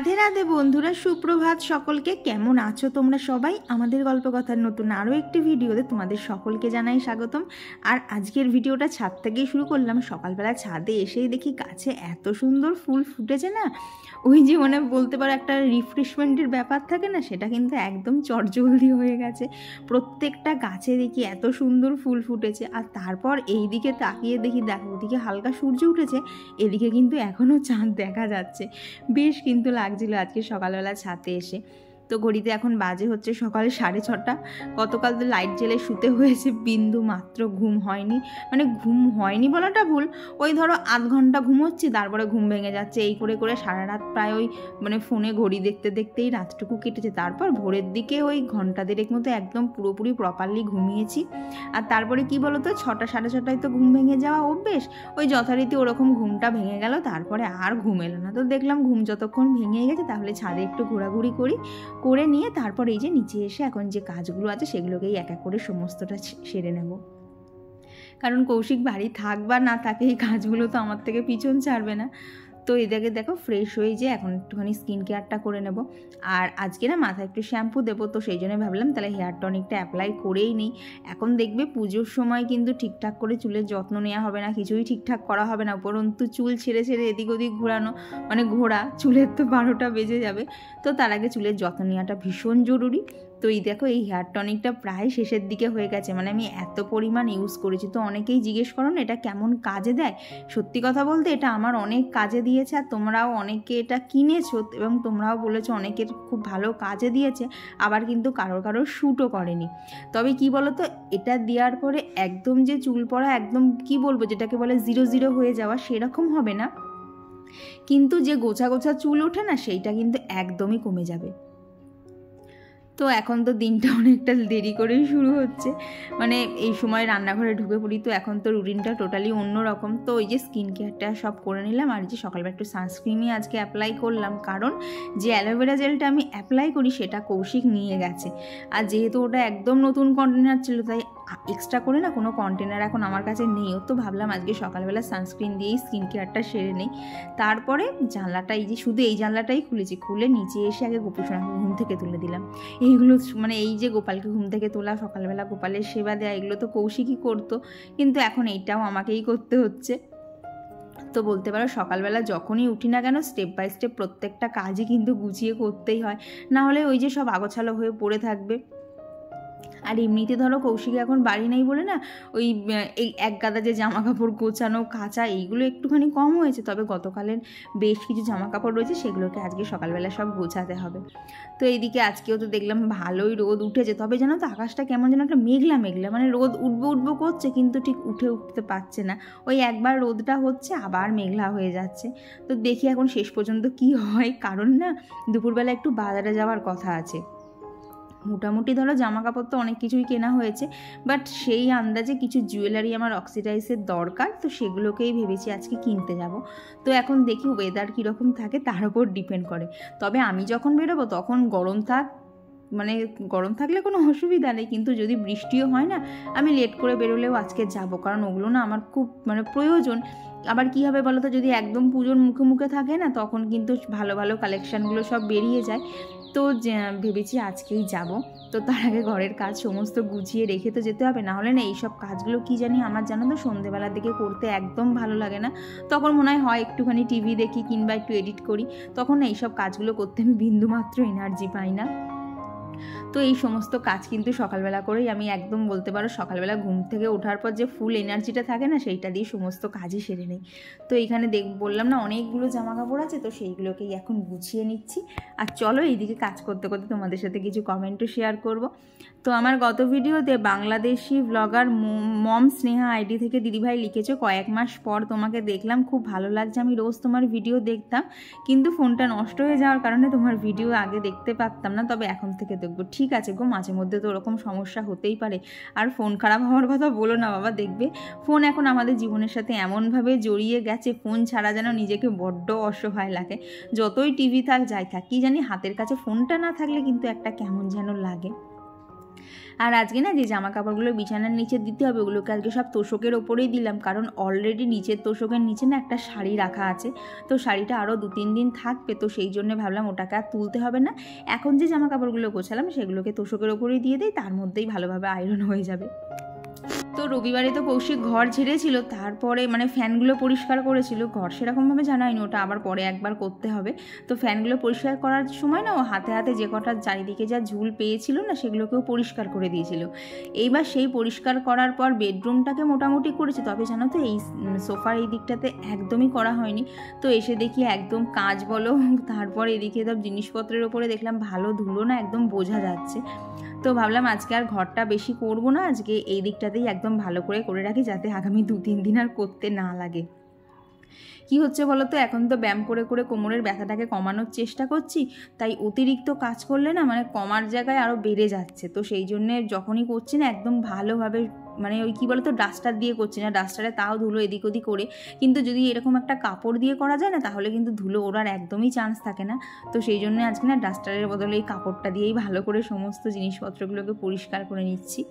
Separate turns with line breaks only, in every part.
রাধে রাধে বন্ধুরা, সুপ্রভাত সকলকে। কেমন আছো তোমরা সবাই? আমাদের গল্পকথার নতুন আরও একটি ভিডিওতে তোমাদের সকলকে জানাই স্বাগতম। আর আজকের ভিডিওটা ছাদ থেকেই শুরু করলাম। সকালবেলা ছাদে এসেই দেখি গাছে এত সুন্দর ফুল ফুটেছে না, ওই যে মানে বলতে পারো একটা রিফ্রেশমেন্টের ব্যাপার থাকে না, সেটা কিন্তু একদম চটজলদি হয়ে গেছে। প্রত্যেকটা গাছে দেখি এত সুন্দর ফুল ফুটেছে। আর তারপর এই দিকে তাকিয়ে দেখি, দেখো ওদিকে হালকা সূর্য উঠেছে, এদিকে কিন্তু এখনও চাঁদ দেখা যাচ্ছে। বেশ কিন্তু লাগছিল আজকে সকালবেলা ছাদে এসে। তো ঘড়িতে এখন বাজে হচ্ছে সকাল 6:30। গতকাল তো লাইট জ্বেলে শুতে হয়েছে, বিন্দু মাত্র ঘুম হয়নি। মানে ঘুম হয়নি বলাটা ভুল, ওই ধরো আধ ঘন্টা ঘুমোচ্ছি, তারপরে ঘুম ভেঙে যাচ্ছে। এই করে করে সারা রাত প্রায় ওই মানে ফোনে ঘড়ি দেখতে দেখতেই রাতটুকু কেটেছে। তারপর ভোরের দিকে ওই ঘন্টা দেড়েক মতো একদম পুরোপুরি প্রপারলি ঘুমিয়েছি। আর তারপরে কি বলতো, 6টা 6:30টায় তো ঘুম ভেঙে যাওয়া অভ্যেস, ওই যথারীতি ওরকম ঘুমটা ভেঙে গেল। তারপরে আর ঘুম এলো না। তো দেখলাম ঘুম যতক্ষণ ভেঙে গেছে, তাহলে ছাদে একটু ঘোরাঘুরি করে নিয়ে তারপর এই যে নিচে এসে এখন যে কাজগুলো আছে সেগুলোকেই এক এক করে সমস্তটা সেরে নেব। কারণ কৌশিক বাড়ি থাক বা না থাকে, এই কাজগুলো তো আমার থেকে পিছন ছাড়বে না। তো এদিকে দেখো ফ্রেশ হয়ে যে এখন একটুখানি স্কিন কেয়ারটা করে নেব। আর আজকে না মাথায় একটু শ্যাম্পু দেবো, তো সেই জন্য ভাবলাম তাহলে হেয়ার টনিকটা অ্যাপ্লাই করেই নিই। এখন দেখবে পুজোর সময় কিন্তু ঠিকঠাক করে চুলের যত্ন নেওয়া হবে না, কিছুই ঠিকঠাক করা হবে না, উপরন্তু চুল ছেড়ে ছেড়ে এদিক ওদিক ঘোরানো, মানে ঘোরা চুলের তো 12টা বেজে যাবে। তো তার আগে চুলের যত্ন নেওয়াটা ভীষণ জরুরি। তো এই দেখো এই হেয়ার টনিকটা প্রায় শেষের দিকে হয়ে গেছে, মানে আমি এত পরিমাণ ইউজ করেছি। তো অনেকেই জিজ্ঞেস করো না এটা কেমন কাজে দেয়। সত্যি কথা বলতে এটা আমার অনেক কাজে দিয়েছে, আর তোমরাও অনেকে এটা কিনেছো এবং তোমরাও বলেছো অনেকের খুব ভালো কাজে দিয়েছে। আবার কিন্তু কারোর শ্যুটও করেনি। তবে কি বলো তো, এটা দেওয়ার পরে একদম যে চুল পড়া একদম কি বলবো, যেটাকে বলে 0 হয়ে যাওয়া, সেরকম হবে না, কিন্তু যে গোছা গোছা চুল ওঠে না, সেইটা কিন্তু একদমই কমে যাবে। তো এখন তো দিনটা অনেকটা দেরি করেই শুরু হচ্ছে, মানে এই সময় রান্নাঘরে ঢুকে পড়ি। তো এখন তো রুটিনটা টোটালি অন্যরকম। তো ওই যে স্কিন কেয়ারটা সব করে নিলাম, আর যে সকালবেলা একটু সানস্ক্রিনই আজকে অ্যাপ্লাই করলাম, কারণ যে অ্যালোভেরা জেলটা আমি অ্যাপ্লাই করি সেটা কৌশিক নিয়ে গেছে। আর যেহেতু ওটা একদম নতুন কন্টেনার ছিল, তাই এক্সট্রা করে না কোনো কন্টেনার এখন আমার কাছে নেই। তো ভাবলাম আজকে সকালবেলা সানস্ক্রিন দিয়েই স্কিন কেয়ারটা সেরে নেই। তারপরে জানলাটা এই যে শুধু এই জানলাটাই খুলেছি, খুলে নিচে এসে আগে গোপুসোনাকে ঘুম থেকে তুলে দিলাম। এইগুলো মানে এই যে গোপালকে ঘুম থেকে তোলা, সকালবেলা গোপালের সেবা দেওয়া, এগুলো তো কৌশিকই করতো, কিন্তু এখন এইটাও আমাকেই করতে হচ্ছে। তো বলতে পারো সকালবেলা যখনই উঠি না কেন, স্টেপ বাই স্টেপ প্রত্যেকটা কাজই কিন্তু গুছিয়ে করতেই হয়, না হলে ওই যে সব আগোছালো হয়ে পড়ে থাকবে। আর এমনিতে ধরো কৌশিক এখন বাড়ি নেই বলে না, ওই এই এক গাদা যে জামা কাপড় গোছানো কাচা এইগুলো একটুখানি কম হয়েছে। তবে গতকালের বেশ কিছু জামা কাপড় রয়েছে, সেগুলোকে আজকে সকালবেলা সব গোছাতে হবে। তো এইদিকে আজকেও তো দেখলাম ভালোই রোদ উঠেছে, তবে জানো তো আকাশটা কেমন যেন একটা মেঘলা মেঘলা, মানে রোদ উঠবো করছে কিন্তু ঠিক উঠতে পারছে না। ওই একবার রোদটা হচ্ছে আবার মেঘলা হয়ে যাচ্ছে। তো দেখি এখন শেষ পর্যন্ত কি হয়, কারণ না দুপুরবেলা একটু বাজারে যাওয়ার কথা আছে। মোটামুটি ধরো জামা কাপড় তো অনেক কিছুই কেনা হয়েছে, বাট সেই আন্দাজে কিছু জুয়েলারি আমার অক্সিডাইজের দরকার, তো সেগুলোকেই ভেবেছি আজকে কিনতে যাব। তো এখন দেখি ওয়েদার কীরকম থাকে তার উপর ডিপেন্ড করে। তবে আমি যখন বেরোবো তখন মানে গরম থাকলে কোনো অসুবিধা নেই, কিন্তু যদি বৃষ্টিও হয় না, আমি লেট করে বেরোলেও আজকে যাব, কারণ ওগুলো না আমার খুব মানে প্রয়োজন। আবার কী হবে বলো তো, যদি একদম পুজোর মুখে মুখে থাকে না, তখন কিন্তু ভালো ভালো কালেকশানগুলো সব বেরিয়ে যায়। তো ভেবেছি আজকেই যাব। তো তার আগে ঘরের কাজ সমস্ত গুছিয়ে রেখে তো যেতে হবে, না হলে না এইসব কাজগুলো কি জানি আমার জানো তো সন্ধেবেলার দিকে করতে একদম ভালো লাগে না। তখন মনে হয় একটুখানি টিভি দেখি কিংবা একটু এডিট করি, তখন না এইসব কাজগুলো করতে আমি বিন্দুমাত্র এনার্জি পাই না। তো এই সমস্ত কাজ কিন্তু সকালবেলা করেই আমি একদম বলতে পারো সকালবেলা ঘুম থেকে ওঠার পর যে ফুল এনার্জিটা থাকে না, সেইটা দিয়ে সমস্ত কাজই সেরে নেই। তো এইখানে বললাম না অনেকগুলো জামা কাপড় আছে, তো সেইগুলোকেই এখন গুছিয়ে নিচ্ছি। আর চলো এইদিকে কাজ করতে করতে তোমাদের সাথে কিছু কমেন্টও শেয়ার করব। তো আমার গত ভিডিওতে বাংলাদেশি ব্লগার মম স্নেহা আইডি থেকে দিদিভাই লিখেছো, কয়েক মাস পর তোমাকে দেখলাম, খুব ভালো লাগছে। আমি রোজ তোমার ভিডিও দেখতাম, কিন্তু ফোনটা নষ্ট হয়ে যাওয়ার কারণে তোমার ভিডিও আগে দেখতে পারতাম না, তবে এখন থেকে দেখবো। ঠিক আছে গো, মাঝে মধ্যে তো ওরকম সমস্যা হতেই পারে। আর ফোন খারাপ হওয়ার কথা বলো না বাবা, দেখবে ফোন এখন আমাদের জীবনের সাথে এমনভাবে জড়িয়ে গেছে, ফোন ছাড়া যেন নিজেকে বড্ড অসহায় লাগে। যতই টিভি থাক যাই থাক, কি জানি হাতের কাছে ফোনটা না থাকলে কিন্তু একটা কেমন যেন লাগে। আর আজকে না যে জামা কাপড়গুলো বিছানার নিচে দিতে হবে ওগুলোকে আজকে সব তোষকের ওপরেই দিলাম, কারণ অলরেডি নিচের তোষকের নিচে না একটা শাড়ি রাখা আছে, তো শাড়িটা আরও 2-3 দিন থাকবে, তো সেই জন্য ভাবলাম ওটাকে আর তুলতে হবে না। এখন যে জামা কাপড়গুলো গোছালাম সেগুলোকে তোষকের ওপরেই দিয়ে দিই, তার মধ্যেই ভালোভাবে আয়রন হয়ে যাবে। তো রবিবারে তো কৌশিক ঘর ঝেড়েছিল, তারপরে মানে ফ্যানগুলো পরিষ্কার করেছিল, ঘর সেরকমভাবে জানা হয়নি, ওটা আবার পরে একবার করতে হবে। তো ফ্যানগুলো পরিষ্কার করার সময় না ও হাতে হাতে যে কটা চারিদিকে যা ঝুল পেয়েছিল না সেগুলোকেও পরিষ্কার করে দিয়েছিল। এইবার সেই পরিষ্কার করার পর বেডরুমটাকে মোটামুটি করেছে, তবে জানো তো এই সোফার এই দিকটাতে একদমই করা হয়নি। তো এসে দেখি একদম কাঁচ বলো, তারপর এদিকে সব জিনিসপত্রের ওপরে দেখলাম ভালো ধুলো না একদম বোঝা যাচ্ছে। তো ভাবলাম আজকে আর ঘরটা বেশি করব না, আজকে এই দিকটাতেই একদম ভালো করে রাখি, যাতে আগামী 2-3 দিন আর করতে না লাগে। কি হচ্ছে বলো তো, এখন তো ব্যায়াম করে কোমরের ব্যথাটাকে কমানোর চেষ্টা করছি, তাই অতিরিক্ত কাজ করলে না মানে কমার জায়গায় আরও বেড়ে যাচ্ছে। তো সেই জন্যে যখনই করছি না একদম ভালোভাবে মানে ওই কী বলো তো ডাস্টার দিয়ে করছি না, ডাস্টারে তাও ধুলো এদিক ওদিক করে, কিন্তু যদি এরকম একটা কাপড় দিয়ে করা যায় না তাহলে কিন্তু ধুলো ওড়ার একদমই চান্স থাকে না। তো সেই জন্য আজকে না ডাস্টারের বদলে এই কাপড়টা দিয়েই ভালো করে সমস্ত জিনিসপত্রগুলোকে পরিষ্কার করে নিচ্ছি।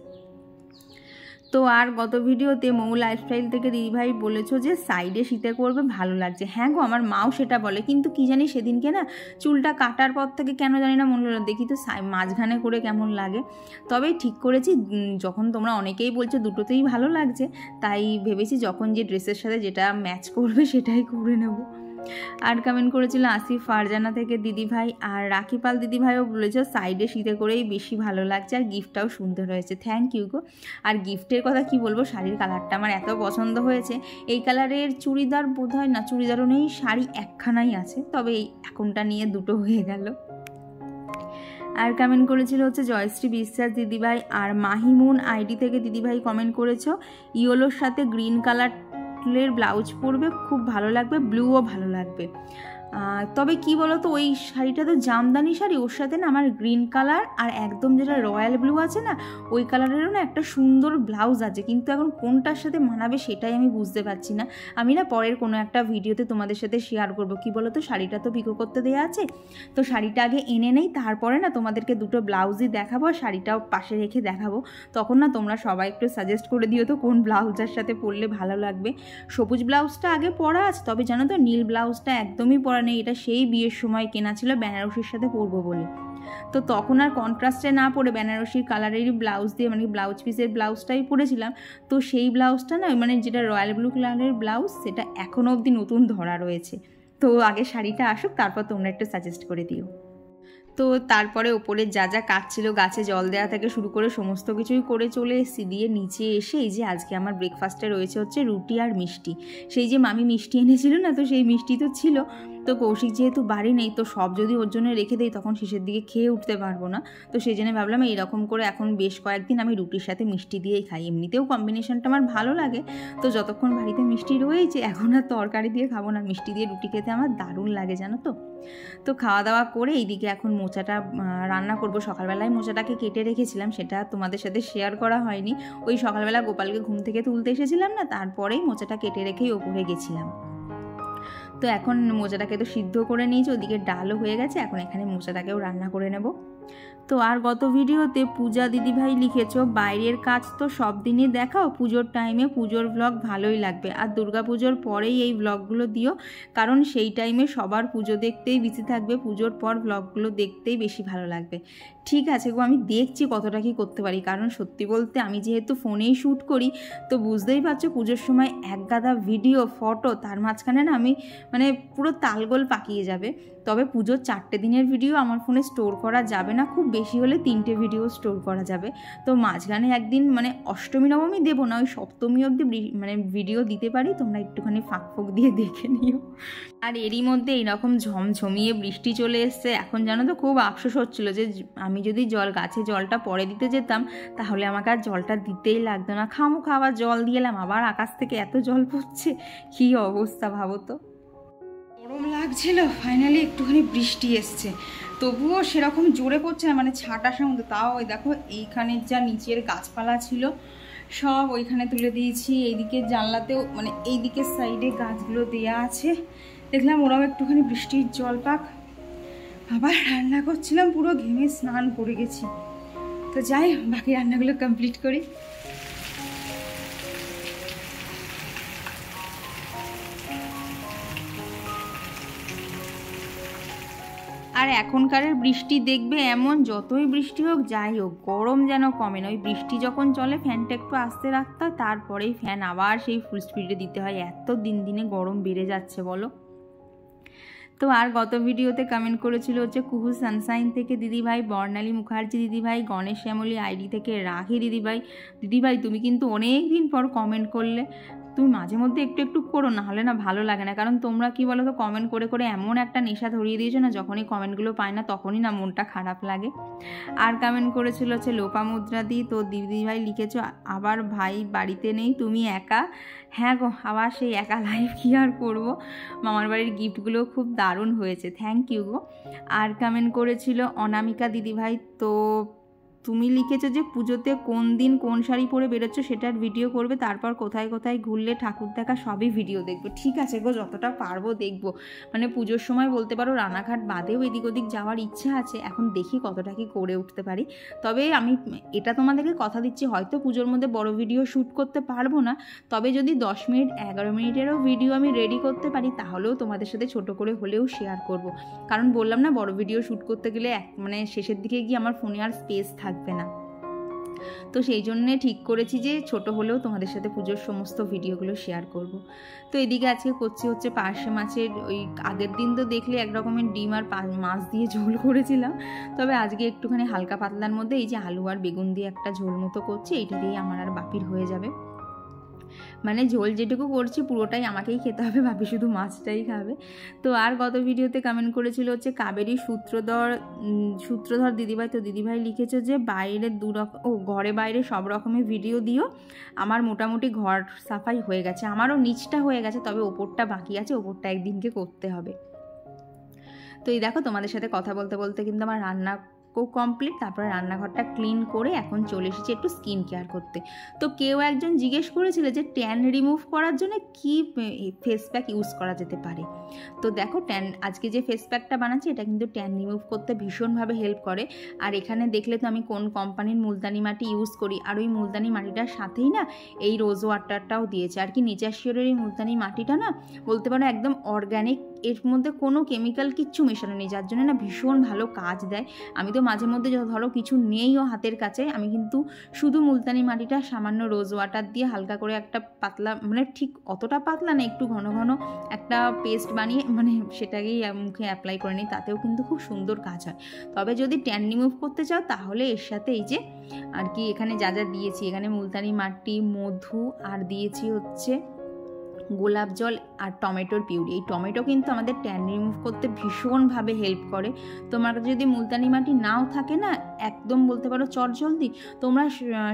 তো আর গত ভিডিওতে মৌ লাইফস্টাইল থেকে দিদিভাই বলেছো যে সাইডে শীতে করবে, ভালো লাগছে। হ্যাঁ গো, আমার মাও সেটা বলে, কিন্তু কি জানি সেদিনকে না চুলটা কাটার পর থেকে কেন জানি না মনে হলো দেখি তো মাঝখানে করে কেমন লাগে। তবে ঠিক করেছি, যখন তোমরা অনেকেই বলছো দুটোতেই ভালো লাগছে, তাই ভেবেছি যখন যে ড্রেসের সাথে যেটা ম্যাচ করবে সেটাই করে নেব। আর কমেন্ট করেছিল আসিফ ফারজানা থেকে দিদিভাই, আর রাখিপাল দিদিভাইও বলেছো সাইডে শীতে করেই বেশি ভালো লাগছে, আর গিফটটাও সুন্দর হয়েছে। থ্যাংক ইউ গো। আর গিফটের কথা কি বলবো, শাড়ির কালারটা আমার এত পছন্দ হয়েছে। এই কালারের চুড়িদার বোধ হয় না, চুড়িদারও নেই, শাড়ি একখানাই আছে, তবে এই এখনটা নিয়ে দুটো হয়ে গেল। আর কমেন্ট করেছিল হচ্ছে জয়শ্রী বিশ্বাস দিদিভাই, আর মাহিমুন আইডি থেকে দিদিভাই কমেন্ট করেছো ইয়েলোর সাথে গ্রিন কালারের ব্লাউজ পরবে, খুব ভালো লাগবে, ব্লুও ভালো লাগবে। তবে কি বলো তো, ওই শাড়িটা তো জামদানি শাড়ি, ওর সাথে না আমার গ্রিন কালার আর একদম যেটা রয়্যাল ব্লু আছে না ওই কালারেরও না একটা সুন্দর ব্লাউজ আছে, কিন্তু এখন কোনটার সাথে মানাবে সেটাই আমি বুঝতে পারছি না। আমি না পরের কোনো একটা ভিডিওতে তোমাদের সাথে শেয়ার করব। কি বলো তো, শাড়িটা তো পিকো করতে দেওয়া আছে, তো শাড়িটা আগে এনে নেই, তারপরে না তোমাদেরকে দুটো ব্লাউজই দেখাবো আর শাড়িটাও পাশে রেখে দেখাবো। তখন না তোমরা সবাই একটু সাজেস্ট করে দিও তো কোন ব্লাউজটার সাথে পরলে ভালো লাগবে। সবুজ ব্লাউজটা আগে পরা আছে, তবে জানো তো নীল ব্লাউজটা একদমই পরা নেই, এটা সেই বিয়ের সময় কেনা ছিল বেনারসির সাথে পরবো বলে। তো তখন আর কন্ট্রাস্টে না পরে বেনারসির কালারেরই ব্লাউজ দিয়ে মানে ব্লাউজ পিসের ব্লাউজটাই পরেছিলাম। তো সেই ব্লাউজটা না মানে যেটা রয়্যাল ব্লু কালারের ব্লাউজ, সেটা এখনও অবধি নতুন ধরা রয়েছে। তো আগে শাড়িটা আসুক, তারপর তোমরা একটু সাজেস্ট করে দিও। তো তারপরে ওপরে যা যা কাজ ছিল, গাছে জল দেওয়া থেকে শুরু করে সমস্ত কিছুই করে চলে এসেছি। দিয়ে নিচে এসে এই যে আজকে আমার ব্রেকফাস্টে রয়েছে হচ্ছে রুটি আর মিষ্টি। সেই যে মামি মিষ্টি এনেছিল না, তো সেই মিষ্টি তো ছিল। তো কৌশিক যেহেতু বাড়ি নেই, তো সব যদি ওর জন্য রেখে দেই তখন শেষের দিকে খেয়ে উঠতে পারবো না। তো সেই জন্য ভাবলাম এইরকম করে এখন বেশ কয়েকদিন আমি রুটির সাথে মিষ্টি দিয়েই খাই। এমনিতেও কম্বিনেশনটা আমার ভালো লাগে, তো যতক্ষণ বাড়িতে মিষ্টি রয়েছে এখন আর তরকারি দিয়ে খাবো না, মিষ্টি দিয়ে রুটি খেতে আমার দারুণ লাগে জানো তো। তো খাওয়া দাওয়া করে এইদিকে এখন মোচাটা রান্না করব। সকালবেলায় মোচাটাকে কেটে রেখেছিলাম, সেটা তোমাদের সাথে শেয়ার করা হয়নি। ওই সকালবেলা গোপালকে ঘুম থেকে তুলতে এসেছিলাম না, তারপরেই মোচাটা কেটে রেখেই ওপরে গেছিলাম। তো এখন মোচাটাকে তো সিদ্ধ করে নিয়েছি, ওদিকে ডালও হয়ে গেছে, এখন এখানে মোচাটাকেও রান্না করে নেব। তো আর গত ভিডিওতে পূজা দিদিভাই লিখেছো বাইরের কাজ তো সব দিনই দেখাও, পুজোর টাইমে পুজোর ব্লগ ভালোই লাগবে, আর দুর্গা পুজোর পরেই এই ব্লগগুলো দিও, কারণ সেই টাইমে সবার পুজো দেখতেই বিজি থাকবে, পুজোর পর ব্লগগুলো দেখতেই বেশি ভালো লাগবে। ঠিক আছে গো, আমি দেখছি কতটা কি করতে পারি, কারণ সত্যি বলতে আমি যেহেতু ফোনেই শ্যুট করি, তো বুঝতেই পারছো পুজোর সময় এক গাদা ভিডিও ফটো, তার মাঝখানে না আমি মানে পুরো তালগোল পাকিয়ে যাবে। তবে পুজোর 4টে দিনের ভিডিও আমার ফোনে স্টোর করা যাবে না, খুব বেশি হলে 3টে ভিডিও স্টোর করা যাবে। তো মাঝখানে একদিন মানে অষ্টমী নবমী দেবো না, ওই সপ্তমী অবধি মানে ভিডিও দিতে পারি, তোমরা একটুখানি ফাঁক ফোঁক দিয়ে দেখে নিও। আর এরই মধ্যে এইরকম ঝমঝমিয়ে বৃষ্টি চলে এসছে। এখন জানো তো খুব আফসোস হচ্ছিলো যে আমি যদি গাছে জলটা পরে দিতে যেতাম তাহলে আমাকে আর জলটা দিতেই লাগতো না, খাওয়া জল দিয়ে এলাম, আবার আকাশ থেকে এত জল পড়ছে, কী অবস্থা ভাবো তো। গরম লাগছিল, ফাইনালি একটুখানি বৃষ্টি এসছে, তবুও সেরকম জোরে পড়ছে না, মানে ছাট আসার মতো। তাও ওই দেখো এইখানে যা নিচের গাছপালা ছিল সব ওইখানে তুলে দিয়েছি, এইদিকে জানলাতেও মানে এইদিকের সাইডে গাছগুলো দেয়া আছে, দেখলাম ওরাও একটুখানি বৃষ্টির জল পাক। আবার রান্না করছিলাম, পুরো ঘেমে স্নান করে গেছি। তো যাই বাকি রান্নাগুলো কমপ্লিট করি। আর এখনকার বৃষ্টি দেখবে এমন, যতই বৃষ্টি হোক যাই হোক গরম যেন কমে না। ওই বৃষ্টি যখন চলে ফ্যানটা একটু আস্তে রাখতে হয়, তারপরেই ফ্যান আবার সেই ফুল স্পিডে দিতে হয়। এত দিন দিনে গরম বেড়ে যাচ্ছে বলো। তো আর গত ভিডিওতে কমেন্ট করেছিল হচ্ছে কুহু সানসাইন থেকে দিদিভাই, বর্ণালী মুখার্জি দিদিভাই, গণেশ শ্যামলী আইডি থেকে রাখি দিদিভাই তুমি কিন্তু অনেক দিন পর কমেন্ট করলে। তুমি মাঝে মধ্যে একটু একটু করো, না হলে না ভালো লাগে না। কারণ তোমরা কি বলো তো, কমেন্ট করে করে এমন একটা নেশা ধরিয়ে দিয়েছো না, যখনই কমেন্টগুলো পায় না তখনই না মনটা খারাপ লাগে। আর কমেন্ট করেছিল হচ্ছে লোপামুদ্রা দি, তো দিদিভাই লিখেছো আবার ভাই বাড়িতে নেই, তুমি একা। হ্যাঁ গো, আবার সেই একা লাইফ কী আর করবো। মামার বাড়ির গিফটগুলো খুব দারুণ হয়েছে, থ্যাংক ইউ গো। আর কমেন্ট করেছিল অনামিকা দিদিভাই, তো তুমি লিখেছো যে পুজোতে কোন দিন কোন শাড়ি পরে বেরোচ্ছ সেটার ভিডিও করবে, তারপর কোথায় কোথায় ঘুরলে ঠাকুর দেখা সবই ভিডিও দেখবো। ঠিক আছে গো, যতটা পারবো দেখবো। মানে পুজোর সময় বলতে পারো রানাঘাট বাদেও এদিক ওদিক যাওয়ার ইচ্ছা আছে, এখন দেখি কতটা কি করে উঠতে পারি। তবে আমি এটা তোমাদেরকে কথা দিচ্ছি, হয়তো পুজোর মধ্যে বড় ভিডিও শ্যুট করতে পারবো না, তবে যদি 10 মিনিট 11 মিনিটেরও ভিডিও আমি রেডি করতে পারি তাহলেও তোমাদের সাথে ছোট করে হলেও শেয়ার করব। কারণ বললাম না, বড় ভিডিও শ্যুট করতে গেলে মানে শেষের দিকে গিয়ে আমার ফোনে আর স্পেস থাকবে না। তো সেই জন্যে ঠিক করেছি যে ছোট হলেও তোমাদের সাথে পুজোর সমস্ত ভিডিওগুলো শেয়ার করব। তো এদিকে আজকে করছি হচ্ছে পার্শে মাছের, ওই আগের দিন তো দেখলে এক রকমের ডিম আর মাছ দিয়ে ঝোল করেছিলাম, তবে আজকে একটুখানি হালকা পাতলার মধ্যে এই যে আলু আর বেগুন দিয়ে একটা ঝোল মতো করছি, এইটা দিয়ে আমার আর বাপির হয়ে যাবে। মানে ঝোল যেটুকু করছি পুরোটাই আমাকেই খেতে হবে, বাপি শুধু মাছটাই খাবে। তো আর গত ভিডিওতে কমেন্ট করেছিল হচ্ছে কাবেরী সূত্রধর দিদিভাই, তো দিদিভাই লিখেছে যে বাইরের ঘরে বাইরে সব রকমের ভিডিও দিও। আমার মোটামুটি ঘর সাফাই হয়ে গেছে, আমারও নিচটা হয়ে গেছে, তবে ওপরটা বাকি আছে, ওপরটা একদিনকে করতে হবে। তো এই দেখো তোমাদের সাথে কথা বলতে বলতে কিন্তু আমার রান্না কমপ্লিট, তারপরে রান্নাঘরটা ক্লিন করে এখন চলে এসেছি একটু স্কিন কেয়ার করতে। তো কেউ একজন জিজ্ঞেস করেছিল যে ট্যান রিমুভ করার জন্য কি ফেস প্যাক ইউজ করা যেতে পারে। তো দেখো আজকে যে ফেস প্যাকটা বানাচ্ছি এটা কিন্তু ট্যান রিমুভ করতে ভীষণভাবে হেল্প করে। আর এখানে দেখলে তো আমি কোন কোম্পানির মুলতানি মাটি ইউজ করি, আর ওই মুলতানি মাটিটার সাথেই না এই রোজ ওয়াটারটাও দিয়েছে। আর কি নেচারশিওরের এই মুলতানি মাটিটা না বলতে পারো একদম অর্গ্যানিক, এর মধ্যে কোনো কেমিক্যাল কিচ্ছু মেশানো নেই, যার জন্য না ভীষণ ভালো কাজ দেয়। আমি তো মাঝে মধ্যে ধরো কিছু নেইও হাতের কাছে, আমি কিন্তু শুধু মুলতানি মাটিটা সামান্য রোজ ওয়াটার দিয়ে হালকা করে একটা পাতলা, মানে ঠিক অতটা পাতলা না, একটু ঘন ঘন একটা পেস্ট বানিয়ে মানে সেটাকেই মুখে অ্যাপ্লাই করে নিই, তাতেও কিন্তু খুব সুন্দর কাজ হয়। তবে যদি ট্যান রিমুভ করতে চাও তাহলে এর সাথে এই যে আর কি এখানে যা যা দিয়েছি, এখানে মুলতানি মাটি, মধু, আর দিয়েছি হচ্ছে গোলাপ জল আর টমেটোর পিউরি। এই টমেটো কিন্তু আমাদের ট্যান রিমুভ করতে ভীষণভাবে হেল্প করে। তোমার যদি মুলতানি মাটি নাও থাকে না, একদম বলতে পারো চটজলদি, তোমরা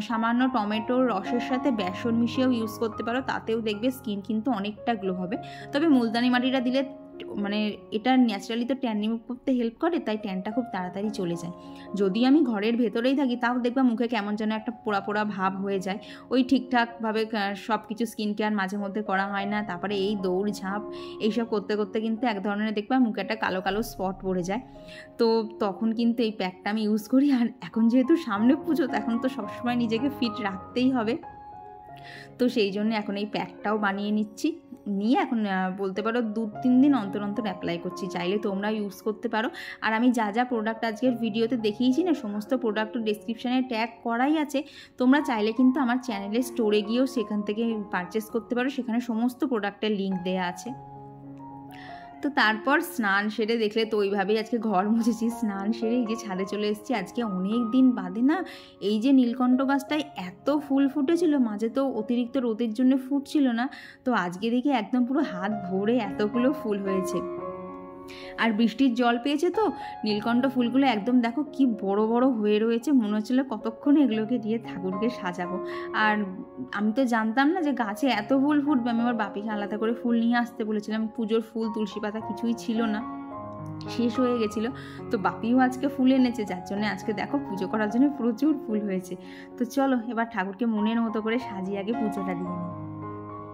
সামান্য টমেটোর রসের সাথে বেসন মিশিয়েও ইউজ করতে পারো, তাতেও দেখবে স্কিন কিন্তু অনেকটা গ্লো হবে। তবে মুলতানি মাটিটা দিলে মানে এটা ন্যাচারালি তো ট্যান রিমুভ করতে হেল্প করে, তাই ট্যানটা খুব তাড়াতাড়ি চলে যায়। যদি আমি ঘরের ভেতরেই থাকি তাও দেখবা মুখে কেমন যেন একটা পোড়া পোড়া ভাব হয়ে যায়, ওই ঠিকঠাকভাবে সব কিছু স্কিন কেয়ার মাঝে মধ্যে করা হয় না, তারপরে এই দৌড় ঝাঁপ এইসব করতে করতে কিন্তু এক ধরনের দেখবা মুখে একটা কালো কালো স্পট পড়ে যায়। তো তখন কিন্তু এই প্যাকটা আমি ইউজ করি। আর এখন যেহেতু সামনে পুজো, এখন তো সবসময় নিজেকে ফিট রাখতেই হবে, তো সেই জন্য এখন এই প্যাকটাও বানিয়ে নিচ্ছি, নিয়ে এখন বলতে পারো 2-3 দিন অন্তর অন্তর অ্যাপ্লাই করছি। চাইলে তোমরা ইউজ করতে পারো। আর আমি যা যা প্রোডাক্ট আজকের ভিডিওতে দেখিয়েছি না, সমস্ত প্রোডাক্ট ডেসক্রিপশানে ট্যাগ করাই আছে, তোমরা চাইলে কিন্তু আমার চ্যানেলের স্টোরে গিয়েও সেখান থেকে পারচেস করতে পারো, সেখানে সমস্ত প্রোডাক্টের লিঙ্ক দেওয়া আছে। তো তারপর স্নান সেরে দেখলে তো ওইভাবেই আজকে ঘর মুছেছি, স্নান সেরে এই যে ছাদে চলে এসেছি। আজকে অনেক দিন বাদে না এই যে নীলকণ্ঠ গাছটায় এত ফুল ফুটেছিল, মাঝে তো অতিরিক্ত রোদের জন্য ফুটছিল না, তো আজকে দেখি একদম পুরো হাত ভরে এতগুলো ফুল হয়েছে। আর বৃষ্টির জল পেয়েছে তো নীলকণ্ঠ ফুলগুলো একদম দেখো কি বড় বড় হয়ে রয়েছে, মনে হচ্ছিল কতক্ষণ এগুলোকে দিয়ে ঠাকুরকে সাজাবো। আর আমি তো জানতাম না যে গাছে এত ফুল ফুটবে, আমি আমার বাপিকে আলাদা করে ফুল নিয়ে আসতে বলেছিলাম, পুজোর ফুল তুলসী পাতা কিছুই ছিল না, শেষ হয়ে গেছিলো, তো বাপিও আজকে ফুল এনেছে, যার জন্য আজকে দেখো পুজো করার জন্য প্রচুর ফুল হয়েছে। তো চলো এবার ঠাকুরকে মনের মতো করে সাজিয়ে আগে পুজোটা দিয়ে নিই।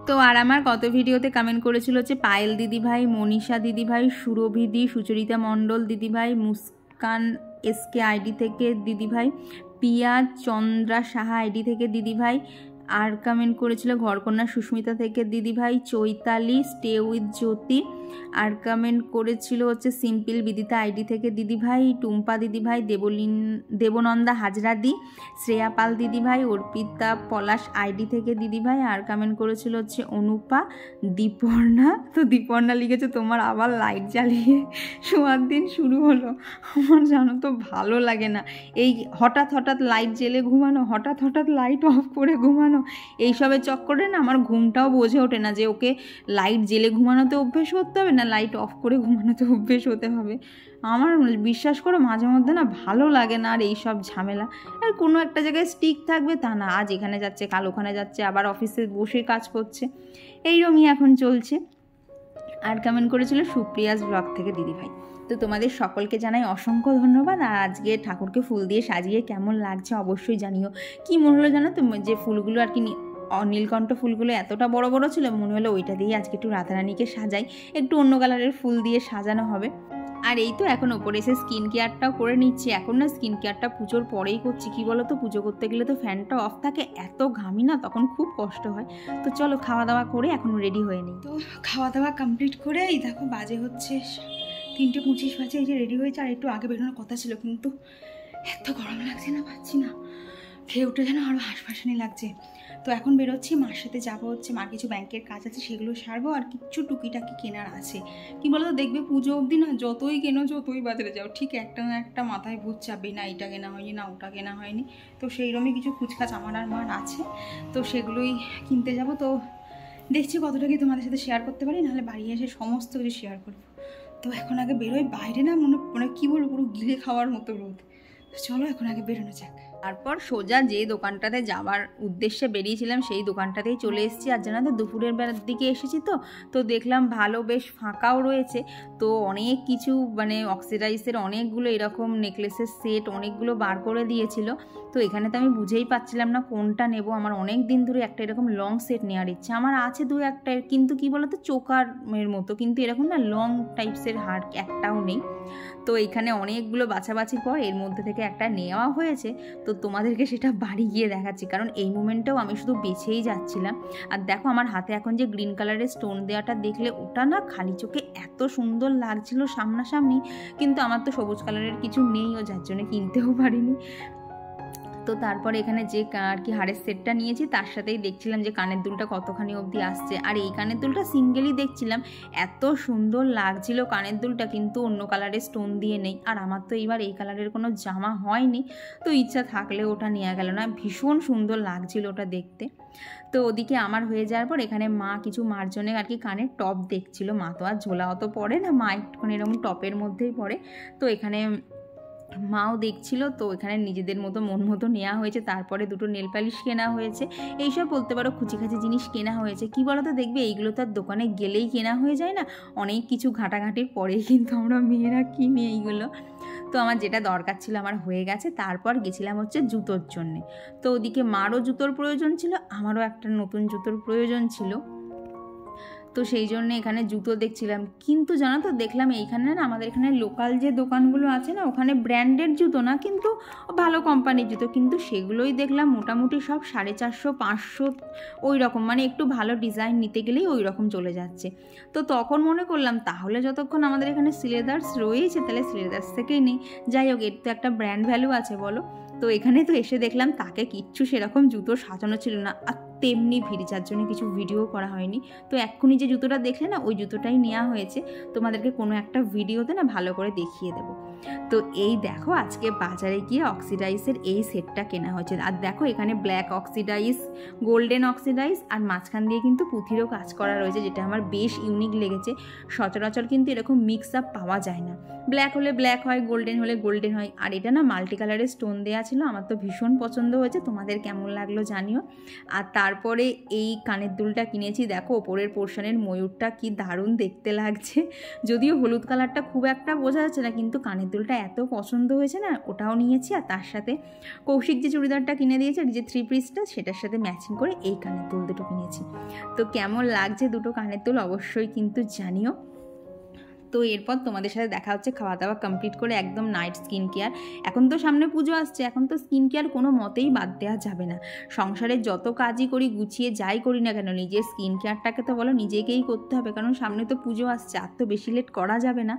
তো আর আমার গত ভিডিওতে কমেন্ট করেছিল হচ্ছে পায়েল দিদিভাই, মনীষা দিদিভাই, সুরভিদি, সুচরিতা মণ্ডল দিদিভাই, মুস্কান এসকে আইডি থেকে দিদিভাই, পিয়া চন্দ্রা সাহা আইডি থেকে দিদিভাই, আর কমেন্ট করেছিল ঘরকন্যা সুস্মিতা থেকে দিদিভাই, চৈতালি স্টে উইথ জ্যোতি, আর কমেন্ট করেছিল হচ্ছে সিম্পল বিদিতা আইডি থেকে দিদিভাই, টুম্পা দিদিভাই, দেবনন্দা হাজরাদি, শ্রেয়া পাল দিদিভাই, অর্পিতা পলাশ আইডি থেকে দিদিভাই, আর কমেন্ট করেছিল হচ্ছে অনুপা, দীপর্ণা। তো দীপর্ণা লিখেছে তোমার আবার লাইট জ্বালিয়ে শোয়ার দিন শুরু হলো। আমার জানো তো ভালো লাগে না এই হঠাৎ হঠাৎ লাইট জ্বেলে ঘুমানো, হঠাৎ হঠাৎ লাইট অফ করে ঘুমানো, এইসবের চক্করে না আমার ঘুমটাও বোঝে ওঠে না যে ওকে লাইট জ্বেলে ঘুমানোতে অভ্যেস করতে হবে না লাইট অফ করে ঘুমানোতে অভ্যেস হতে হবে। আমার বিশ্বাস করো মাঝে মধ্যে না ভালো লাগে না আর এইসব ঝামেলা। আর কোনো একটা জায়গায় স্টিক থাকবে তা না, আজ এখানে যাচ্ছে কাল ওখানে যাচ্ছে, আবার অফিসে বসে কাজ করছে, এইরকমই এখন চলছে। আর কমেন্ট করেছিল সুপ্রিয়াস ব্লগ থেকে দিদিভাই। তো তোমাদের সকলকে জানাই অসংখ্য ধন্যবাদ। আর আজকে ঠাকুরকে ফুল দিয়ে সাজিয়ে কেমন লাগছে অবশ্যই জানিও। কি মনে হলো জানো তো, যে ফুলগুলো আর কি নীলকণ্ঠ ফুলগুলো এতটা বড় বড় ছিল, মনে হলো ওইটা দিয়ে আজকে একটু রাধারানীকে সাজাই, একটু অন্য কালারের ফুল দিয়ে সাজানো হবে। আর এই তো এখন ওপরে এসে স্কিন কেয়ারটাও করে নিচ্ছি। এখন না স্কিন কেয়ারটা পুজোর পরেই করছি, কী বলো তো পুজো করতে গেলে তো ফ্যানটা অফ থাকে, এত ঘামি না তখন খুব কষ্ট হয়। তো চলো খাওয়া দাওয়া করে এখন রেডি হয়ে নিই। তো খাওয়া দাওয়া কমপ্লিট করে এই দেখো বাজে হচ্ছে 3:25 বাজে, এই যে রেডি হয়েছে। আর একটু আগে বেরোনোর কথা ছিল কিন্তু এত গরম লাগছে না, পাচ্ছি না, খেয়ে উঠে যেন আরও হাঁসফাঁসানি লাগছে। তো এখন বেরোচ্ছি, মার সাথে যাবো হচ্ছে, মার কিছু ব্যাংকের কাজ আছে সেগুলো সারবো, আর কিছু টুকিটাকি কেনার আছে। কি বলো তো দেখবে পুজো অবধি না যতই কেনো যতই বাজারে যাও ঠিক একটা না একটা মাথায় ভূত চাপবে, না এটা কেনা হয়নি না ওটা কেনা হয়নি। তো সেইরকমই কিছু খুচখাচ আমার আর মার আছে, তো সেগুলোই কিনতে যাব। তো দেখছি কতটা কি তোমাদের সাথে শেয়ার করতে পারি, নাহলে বাড়ি এসে সমস্ত কিছু শেয়ার করবো। তো এখন আগে বেরোই, বাইরে না মনে কী বলবো পুরো গিলে খাওয়ার মতো রোদ। চলো এখন আগে বেরোনো যাক। তারপর সোজা যে দোকানটাতে যাওয়ার উদ্দেশ্যে বেরিয়েছিলাম সেই দোকানটাতেই চলে এসেছি। আর জানো তো দুপুরের বেলার দিকে এসেছি, তো দেখলাম ভালো বেশ ফাঁকাও রয়েছে। তো অনেক কিছু মানে অক্সিডাইজের অনেকগুলো এরকম নেকলেসের সেট অনেকগুলো বার করে দিয়েছিল। তো এখানে তো আমি বুঝেই পাচ্ছিলাম না কোনটা নেব। আমার অনেক দিন ধরে একটা এরকম লং সেট নেওয়ার ইচ্ছা, আমার আছে দু একটা, কিন্তু কি বলতো চোকারের মতো, কিন্তু এরকম না লং টাইপসের হার একটাও নেই। তো এখানে অনেকগুলো বাছাবাছির পর এর মধ্যে থেকে একটা নেওয়া হয়েছে। তো তোমাদেরকে সেটা বাড়ি গিয়ে দেখাচ্ছি, কারণ এই মোমেন্টটাও আমি শুধু বেছেই যাচ্ছিলাম। আর দেখো আমার হাতে এখন যে গ্রিন কালারের স্টোন দেওয়াটা দেখলে, ওটা না খালি চোখে এত সুন্দর লাগছিল সামনাসামনি, কিন্তু আমার তো সবুজ কালারের কিছু নেই, ও যার জন্য কিনতেও পারিনি। তো তারপরে এখানে যে আর কি হাড়ের সেটটা নিয়েছি তার সাথেই দেখছিলাম যে কানের দুলটা কতখানি অবধি আসছে। আর এই কানের দুলটা সিঙ্গেলই দেখছিলাম, এত সুন্দর লাগছিল কানের দুলটা, কিন্তু অন্য কালারের স্টোন দিয়ে নেই। আর আমার তো এইবার এই কালারের কোনো জামা হয়নি, তো ইচ্ছা থাকলে ওটা নেওয়া গেল না, ভীষণ সুন্দর লাগছিল ওটা দেখতে। তো ওদিকে আমার হয়ে যাওয়ার পর এখানে মা কিছু মার জন্য আর কি কানের টপ দেখছিল। মা তো আর ঝোলা অত পরে না, মা একটুখানি এরকম টপের মধ্যেই পড়ে। তো এখানে মাও দেখছিল, তো এখানে নিজেদের মতো মন মতো নেওয়া হয়েছে। তারপরে দুটো নেল পালিশ কেনা হয়েছে, এইসব বলতে পারো খুচিখাচি জিনিস কেনা হয়েছে। কি বলো তো দেখবে এইগুলো তো আর দোকানে গেলেই কেনা হয়ে যায় না, অনেক কিছু ঘাটাঘাটির পরেই কিন্তু আমরা মেয়েরা কিনি এইগুলো। তো আমার যেটা দরকার ছিল আমার হয়ে গেছে। তারপর গেছিলাম হচ্ছে জুতোর জন্যে। তো ওদিকে মারও জুতোর প্রয়োজন ছিল, আমারও একটা নতুন জুতোর প্রয়োজন ছিল। তো সেই জন্য এখানে জুতো দেখছিলাম, কিন্তু জানো তো দেখলাম এইখানে না আমাদের এখানে লোকাল যে দোকানগুলো আছে না, ওখানে ব্র্যান্ডেড জুতো না, কিন্তু ভালো কোম্পানির জুতো, কিন্তু সেগুলোই দেখলাম মোটামুটি সব 450-500 ওই রকম, মানে একটু ভালো ডিজাইন নিতে গেলেই ওই রকম চলে যাচ্ছে। তো তখন মনে করলাম তাহলে যতক্ষণ আমাদের এখানে সিলেদার্স রয়েছে তাহলে সিলেদার্স থেকেই নেই। যাই হোক, এর তো একটা ব্র্যান্ড ভ্যালু আছে বলো। তো এখানে তো এসে দেখলাম তাকে কিচ্ছু সেরকম জুতো সাজানো ছিল না, আর তেমনি ভিড়, যার জন্য কিছু ভিডিও করা হয়নি। তো এক্ষুনি যে জুতোটা দেখলে না ওই জুতোটাই নেওয়া হয়েছে, তোমাদেরকে কোনো একটা ভিডিওতে না ভালো করে দেখিয়ে দেবো। তো এই দেখো আজকে বাজারে গিয়ে অক্সিডাইজের এই সেটটা কেনা হয়েছে। আর দেখো এখানে ব্ল্যাক অক্সিডাইজ, গোল্ডেন অক্সিডাইজ, আর মাঝখান দিয়ে কিন্তু পুঁথিরও কাজ করা রয়েছে, যেটা আমার বেশ ইউনিক লেগেছে। সচরাচর কিন্তু এরকম মিক্স আপ পাওয়া যায় না, ব্ল্যাক হলে ব্ল্যাক হয়, গোল্ডেন হলে গোল্ডেন হয়। আর এটা না মাল্টি কালারের স্টোন দেওয়া ছিল, আমার তো ভীষণ পছন্দ হয়েছে, তোমাদের কেমন লাগলো জানিও। আর তারপরে এই কানের দুলটা কিনেছি, দেখো ওপরের পোর্শনের ময়ূরটা কি দারুণ দেখতে লাগছে। যদিও হলুদ কালারটা খুব একটা বোঝা যাচ্ছে না, কিন্তু কানের দুলটা এত পছন্দ হয়েছে না, ওটাও নিয়েছি। আর তার সাথে কৌশিক যে চুড়িদারটা কিনে দিয়েছে, যে 3 পিসটা, সেটার সাথে ম্যাচিং করে এই কানের দুল দুটো কিনেছি। তো কেমন লাগছে দুটো কানের দুল অবশ্যই কিন্তু জানিও। তো এরপর তোমাদের সাথে দেখা হচ্ছে খাওয়া দাওয়া কমপ্লিট করে একদম নাইট স্কিন কেয়ার। এখন তো সামনে পুজো আসছে, এখন তো স্কিন কেয়ার কোনো মতেই বাদ দেওয়া যাবে না। সংসারের যত কাজই করি, গুছিয়ে যাই করি না কেন, নিজের স্কিন কেয়ারটাকে তো বলো নিজেকেই করতে হবে, কারণ সামনে তো পুজো আসছে, আর তো বেশি লেট করা যাবে না,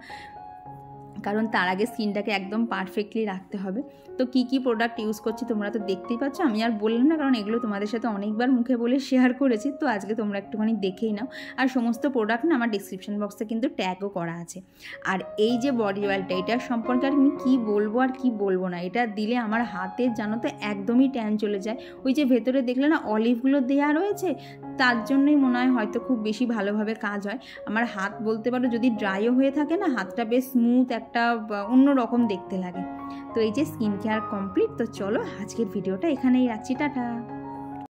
কারণ তার আগে স্কিনটাকে একদম পারফেক্টলি রাখতে হবে। তো কি কি প্রোডাক্ট ইউজ করছি তোমরা তো দেখতেই পাচ্ছ, আমি আর বললাম না, কারণ এগুলো তোমাদের সাথে অনেকবার মুখে বলে শেয়ার করেছি। তো আজকে তোমরা একটুখানি দেখেই নাও। আর সমস্ত প্রোডাক্ট না আমার ডিসক্রিপশন বক্সে কিন্তু ট্যাগও করা আছে। আর এই যে বডি অয়েলটা, এটার সম্পর্কে আর আমি কী বলবো আর কি বলবো না, এটা দিলে আমার হাতের জানো তো একদমই ট্যান চলে যায়। ওই যে ভেতরে দেখলে না অলিভগুলো দেওয়া রয়েছে, তার জন্যই মনে হয় হয়তো খুব বেশি ভালোভাবে কাজ হয়। আমার হাত বলতে পারো যদি ড্রাইও হয়ে থাকে না, হাতটা বেশ স্মুথ একটা অন্য রকম দেখতে লাগে। তো এই যে স্কিন কেয়ার কমপ্লিট। তো চলো আজকের ভিডিওটা এখানেই রাখছি, টাটা।